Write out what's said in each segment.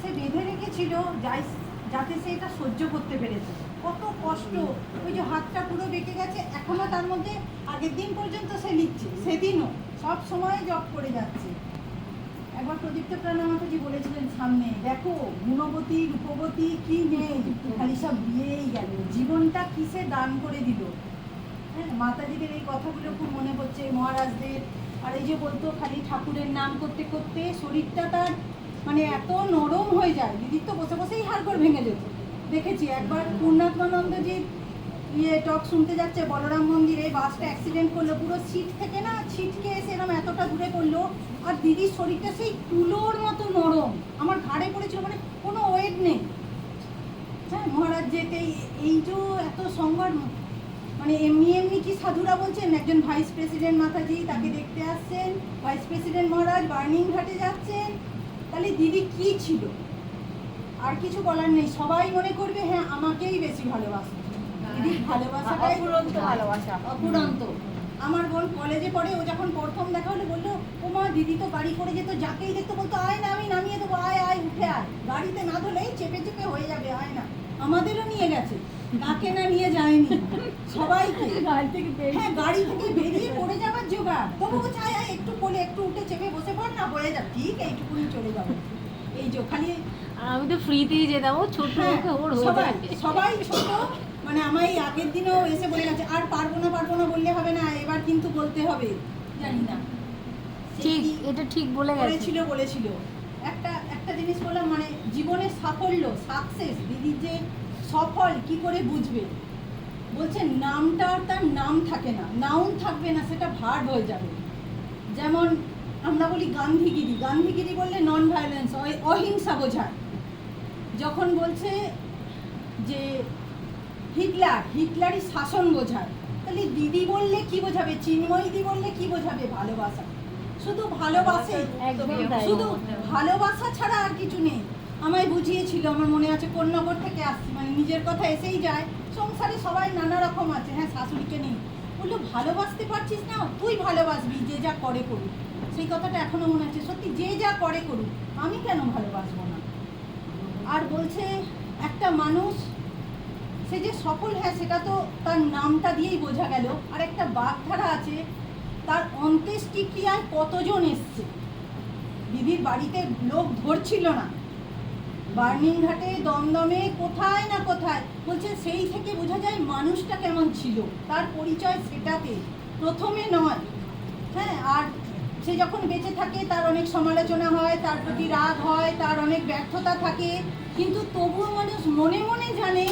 সে বেঁধে রেখেছিল যাতে সে এটা সহ্য করতে পেরেছে। কত কষ্ট, ওই যে হাতটা পুরো বেঁকে গেছে, এখনো তার মধ্যে আগের দিন পর্যন্ত সে লিখছে, সেদিনও সব সময় জব করে যাচ্ছে। একবার প্রদীপ্ত প্রাণা মাতাজি বলেছিলেন সামনে, দেখো গুণবতী রূপবতী কি নেই, খালি সব বিয়েই গেল, জীবনটা কিসে দান করে দিল। হ্যাঁ, মাতাজিদের এই কথাগুলো খুব মনে পড়ছে, মহারাজদের। আর এই যে বলতো খালি ঠাকুরের নাম করতে করতে শরীরটা তার মানে এত নরম হয়ে যায়, দিদির তো বসে বসেই হাড়গোড় ভেঙে যেত। দেখেছি একবার পূর্ণাত্মানন্দজির টক শুনতে যাচ্ছে বলরাম মন্দিরে, বাসটা অ্যাক্সিডেন্ট করলো, পুরো সিট থেকে না ছিটকে এসে এরকম এতটা দূরে পড়লো, আর দিদির শরীরটা সেই তুলোর মতো নরম, আমার ঘাড়ে পড়েছিল, মানে কোনো ওয়েট নেই। হ্যাঁ, মহারাজ যেতে এই যে এত সংবাদ, মানে এমনি এমনি কি সাধুরা বলছেন, একজন ভাইস প্রেসিডেন্ট মাতাজি তাকে দেখতে আসছেন, ভাইস প্রেসিডেন্ট মহারাজ বার্নিং ঘাটে যাচ্ছেন, তাহলে দিদি কি ছিল? আর কিছু বলার নেই, সবাই মনে করবে হ্যাঁ আমাকেই বেশি ভালোবাসে। দিদির ভালোবাসাটাই অফুরন্ত। আমার বোন কলেজে পড়ে, ও যখন প্রথম দেখা হলে বললো, ও মা দিদি তো গাড়ি করে যেত, যাকেই দেখতো বলতো আয় না, আমি নামিয়ে দেবো, আয় আয় উঠে আয়, গাড়িতে না ধরলেই চেপে চেপে হয়ে যাবে, আয় না। আমাদেরও নিয়ে গেছে, কাকে না নিয়ে যায়নি, সবাইকে। হ্যাঁ, গাড়ি থেকে বেরিয়ে পড়ে যাবার জোগাড়, তবু বলছে আয় আয় একটু কোলে একটু উঠে চেপে বসে পড় না, হয়ে যাবে, ঠিক এইটুকুনি চলে যাবে। এই যে খালি আমি তো ফ্রিতেই যেতাম, ও ছোট সবাই ছোট, মানে আমার এই আগের দিনও এসে বলে গেছে আর পারবো না বললে হবে না, এবার কিন্তু বলতে হবে। জানি না ঠিক, এটা ঠিক বলেছিল। একটা জিনিস বললাম, মানে জীবনের সাফল্য, সাকসেস, দিদির যে সফল কি করে বুঝবে? বলছে নামটা তার নাম থাকে না, নাউন থাকবে না, সেটা ভার্ব হয়ে যাবে। যেমন আমরা বলি গান্ধীগিরি বললে নন ভায়োলেন্স, অহিংসা বোঝায়। যখন বলছে যে হিটলারই শাসন বোঝায়, তাহলে দিদি বললে কি বোঝাবে, চিন্ময়ীদি বললে কি বোঝাবে? ভালোবাসা। শুধু ভালোবাসে, শুধু ভালোবাসা ছাড়া আর কিছু নেই। আমায় বুঝিয়েছিল, আমার মনে আছে কোন্নগর থেকে আসছি, মানে নিজের কথা এসেই যায়, সংসারে সবাই নানা রকম আছে, হ্যাঁ শাশুড়িকে নেই, বললো ভালোবাসতে পারছিস না, তুই ভালোবাসবি, যে যা করে করুক। সেই কথাটা এখনো মনে আছে, সত্যি যে যা করে করুক, আমি কেন ভালোবাসবো না? আর বলছে একটা মানুষ সে যে সফল, হ্যাঁ সেটা তো তার নামটা দিয়েই বোঝা গেল। আর একটা বাগধারা আছে, তার অন্ত্যেষ্টিক্রিয়ায় কতজন এসছে, দিদির বাড়িতে লোক ধরছিল না, বার্নিং ঘাটে, দমদমে, কোথায় না কোথায়, বলছে সেই থেকে বোঝা যায় মানুষটা কেমন ছিল, তার পরিচয় সেটাতে, প্রথমে নয়। হ্যাঁ, আর সে যখন বেঁচে থাকে তার অনেক সমালোচনা হয়, তার প্রতি রাগ হয়, তার অনেক ব্যর্থতা থাকে, কিন্তু তবুও মানুষ মনে মনে জানে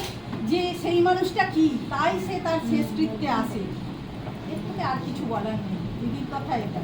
যে সেই মানুষটা কি, তাই সে তার শেষকৃত্যে আসে। এর থেকে আর কিছু বলার নেই, দিদির কথা এটা।